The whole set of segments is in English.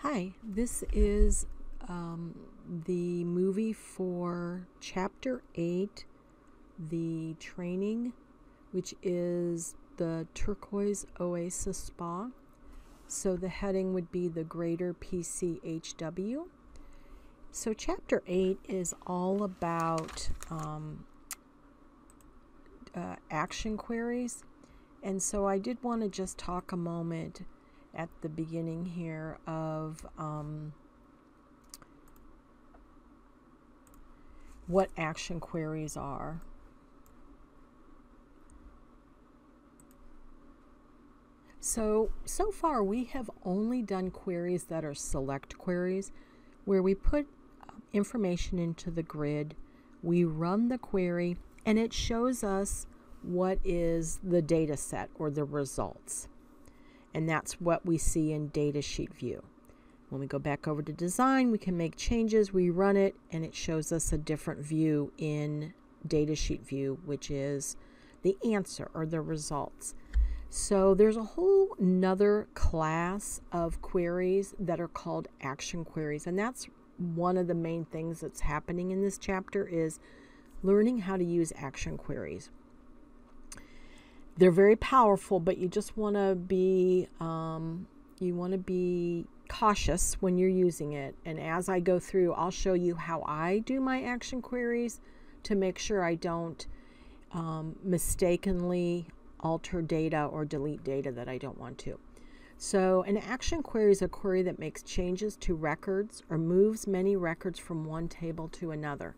Hi, this is the movie for Chapter 8, the training, which is the Turquoise Oasis Spa. So the heading would be the Greater PCHW. So Chapter 8 is all about action queries. And so I did want to just talk a moment at the beginning here of what action queries are. So far we have only done queries that are select queries, where we put information into the grid, we run the query, and it shows us what is the data set or the results. And that's what we see in datasheet view. When we go back over to design, we can make changes, we run it, and it shows us a different view in datasheet view, which is the answer or the results. So there's a whole nother class of queries that are called action queries, and that's one of the main things that's happening in this chapter is learning how to use action queries. They're very powerful, but you just want to be cautious when you're using it. And as I go through, I'll show you how I do my action queries to make sure I don't mistakenly alter data or delete data that I don't want to. So an action query is a query that makes changes to records or moves many records from one table to another.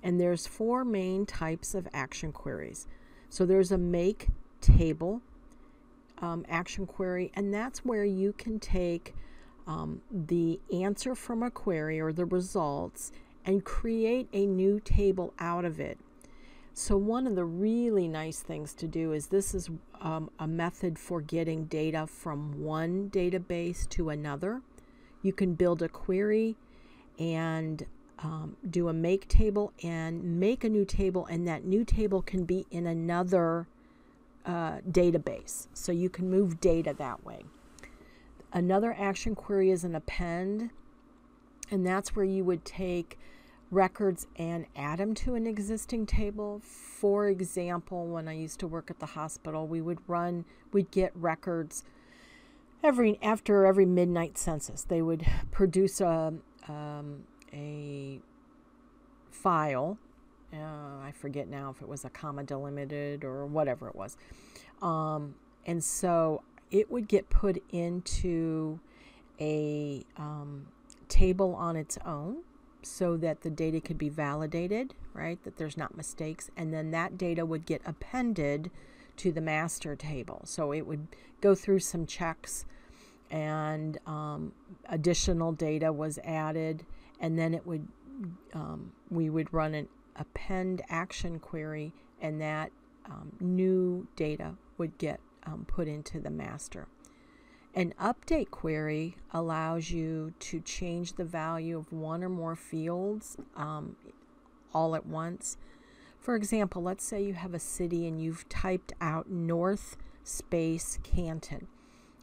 And there's four main types of action queries. So there's a make table action query, and that's where you can take the answer from a query or the results and create a new table out of it. So one of the really nice things to do is this is a method for getting data from one database to another. You can build a query and do a make table and make a new table, and that new table can be in another database. So you can move data that way. Another action query is an append, and that's where you would take records and add them to an existing table. For example, when I used to work at the hospital, we'd get records after every midnight census. They would produce a file. I forget now if it was a comma delimited or whatever it was. And so it would get put into a table on its own so that the data could be validated, right, that there's not mistakes, and then that data would get appended to the master table. So it would go through some checks and additional data was added, and then it would we would run an append action query, and that new data would get put into the master. An update query allows you to change the value of one or more fields all at once. For example, let's say you have a city and you've typed out North space Canton,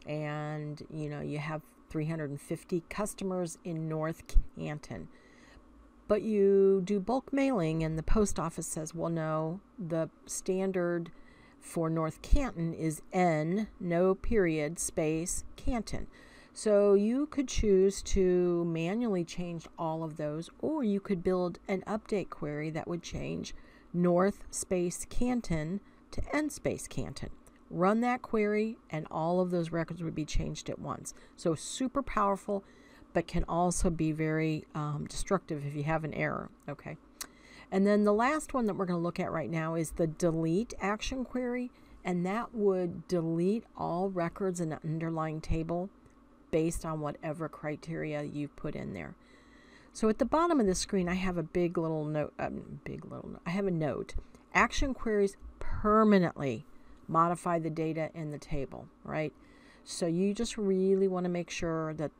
and you have 350 customers in North Canton. But you do bulk mailing and the post office says, well, no, the standard for North Canton is N, no period, space, Canton. So you could choose to manually change all of those, or you could build an update query that would change North space Canton to N space Canton. Run that query and all of those records would be changed at once. So super powerful, but can also be very destructive if you have an error. Okay. And then the last one that we're going to look at right now is the delete action query, and that would delete all records in an underlying table based on whatever criteria you've put in there. So at the bottom of the screen, I have a big little note. I have a note. Action queries permanently modify the data in the table, right? So you just really want to make sure that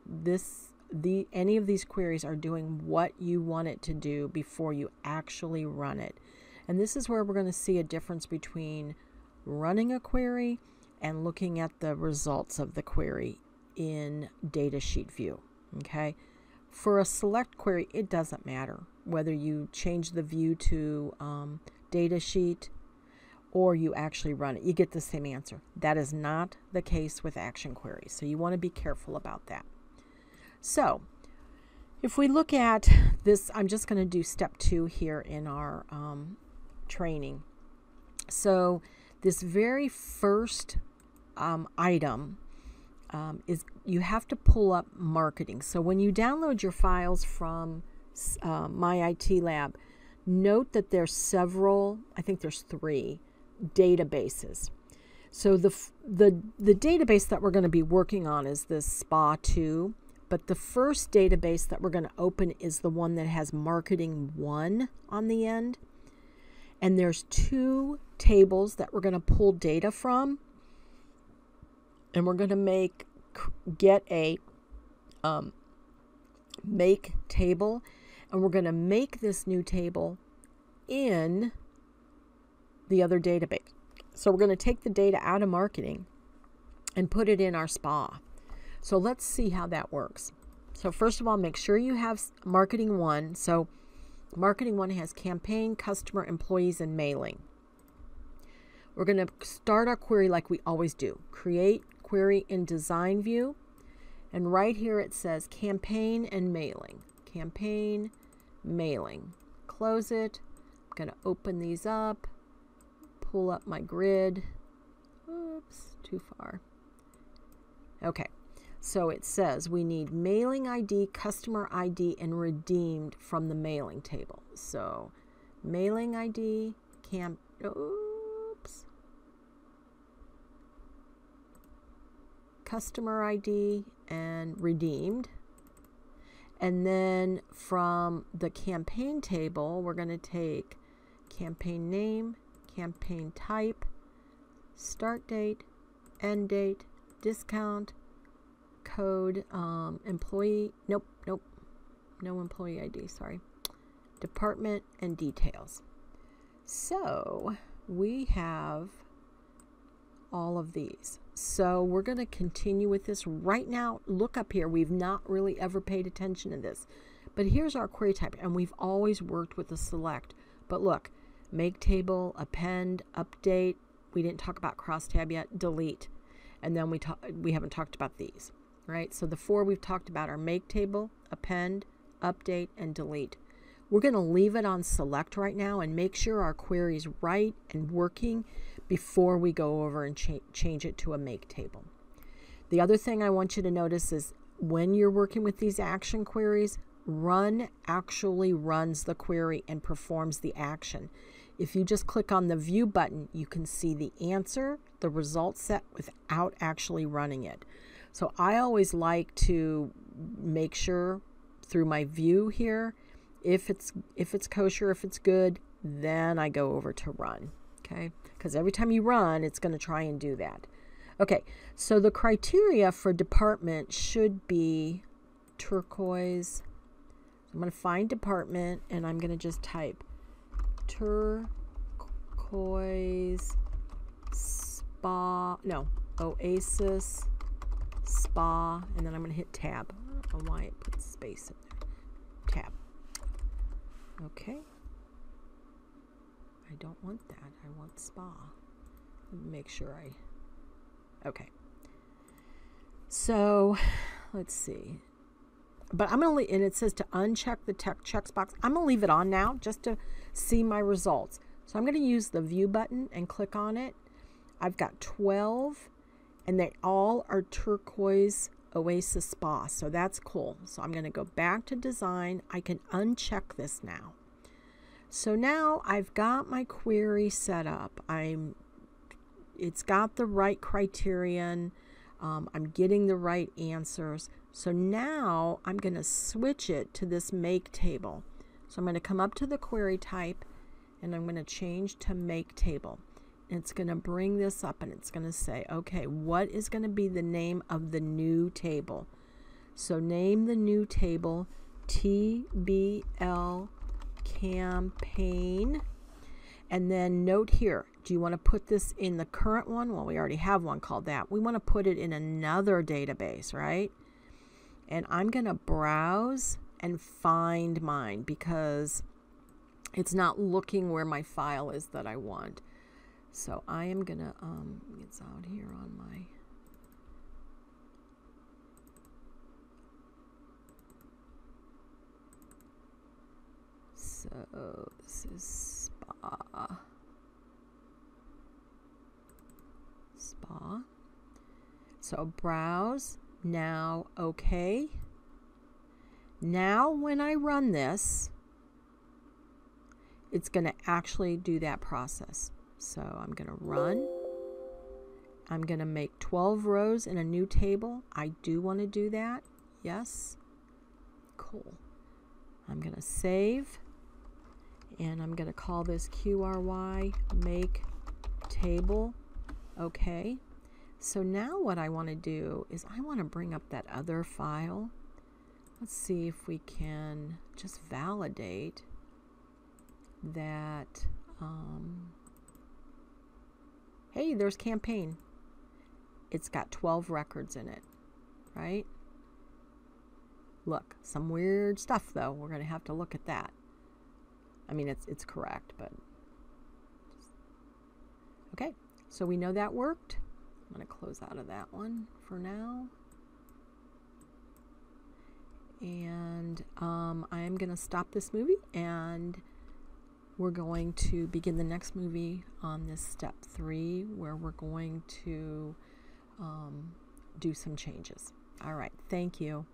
any of these queries are doing what you want it to do before you actually run it. And this is where we're going to see a difference between running a query and looking at the results of the query in datasheet view. Okay. For a select query, it doesn't matter whether you change the view to data sheet or you actually run it. You get the same answer. That is not the case with action queries. So you want to be careful about that. So if we look at this, I'm just going to do step 2 here in our training. So this very first item is you have to pull up marketing. So when you download your files from My IT Lab, note that there's several, I think there's 3 databases. So the database that we're going to be working on is this SPA 2, but the first database that we're going to open is the one that has marketing 1 on the end. And there's 2 tables that we're going to pull data from. And we're going to get a make table, and we're going to make this new table in the other database. So we're going to take the data out of marketing and put it in our SPA. So let's see how that works. So first of all, make sure you have marketing 1. So marketing 1 has campaign, customer, employees, and mailing. We're going to start our query like we always do. Create query in design view, and right here it says campaign and mailing. Campaign, mailing. Close it. I'm going to open these up, pull up my grid. Oops, too far. Okay, so it says we need mailing ID, customer ID, and redeemed from the mailing table. So mailing ID, customer ID, and redeemed. And then from the campaign table, we're going to take campaign name, campaign type, start date, end date, discount, code, employee, no employee ID, sorry, department, and details. So we have all of these. So we're going to continue with this right now. Look up here. We've not really ever paid attention to this, but here's our query type, and we've always worked with the select. But look, make table, append, update. We didn't talk about crosstab yet. Delete, and then we haven't talked about these, right? So the 4 we've talked about are make table, append, update, and delete. We're going to leave it on select right now and make sure our query is right and working before we go over and change it to a make table. The other thing I want you to notice is when you're working with these action queries, run actually runs the query and performs the action. If you just click on the view button, you can see the answer, the result set, without actually running it. So I always like to make sure through my view here, if it's kosher, if it's good, then I go over to run. Okay, because every time you run, it's going to try and do that. Okay, so the criteria for department should be turquoise. I'm going to find department, and I'm going to just type turquoise oasis spa, and then I'm going to hit tab. I don't know why it puts space in there. Tab. Okay. I don't want that. I want spa. Let me make sure okay. So let's see. But I'm going to, and it says to uncheck the checkbox. I'm going to leave it on now just to see my results. So I'm going to use the view button and click on it. I've got 12, and they all are turquoise oasis spa. So that's cool. So I'm going to go back to design. I can uncheck this now. So now I've got my query set up. It's got the right criterion. I'm getting the right answers. So now I'm going to switch it to this make table. So I'm going to come up to the query type, and I'm going to change to make table. And it's going to bring this up, and it's going to say, okay, what is going to be the name of the new table? So name the new table TBL campaign, and then note here, do you want to put this in the current one? Well, we already have one called that. We want to put it in another database, right? And I'm going to browse and find mine because it's not looking where my file is that I want. So I am going to, it's out here on my, so this is spa. So browse, now okay. Now when I run this, it's going to actually do that process. So I'm going to run. I'm going to make 12 rows in a new table. I do want to do that. Yes. Cool. I'm going to save. And I'm going to call this qryMakeTable. Okay. So now what I want to do is I want to bring up that other file. Let's see if we can just validate that. Hey, there's campaign. It's got 12 records in it, right? Look, some weird stuff though. We're going to have to look at that. I mean, it's correct, but okay. So we know that worked. I'm going to close out of that one for now. And I am going to stop this movie, and we're going to begin the next movie on this step 3, where we're going to do some changes. All right. Thank you.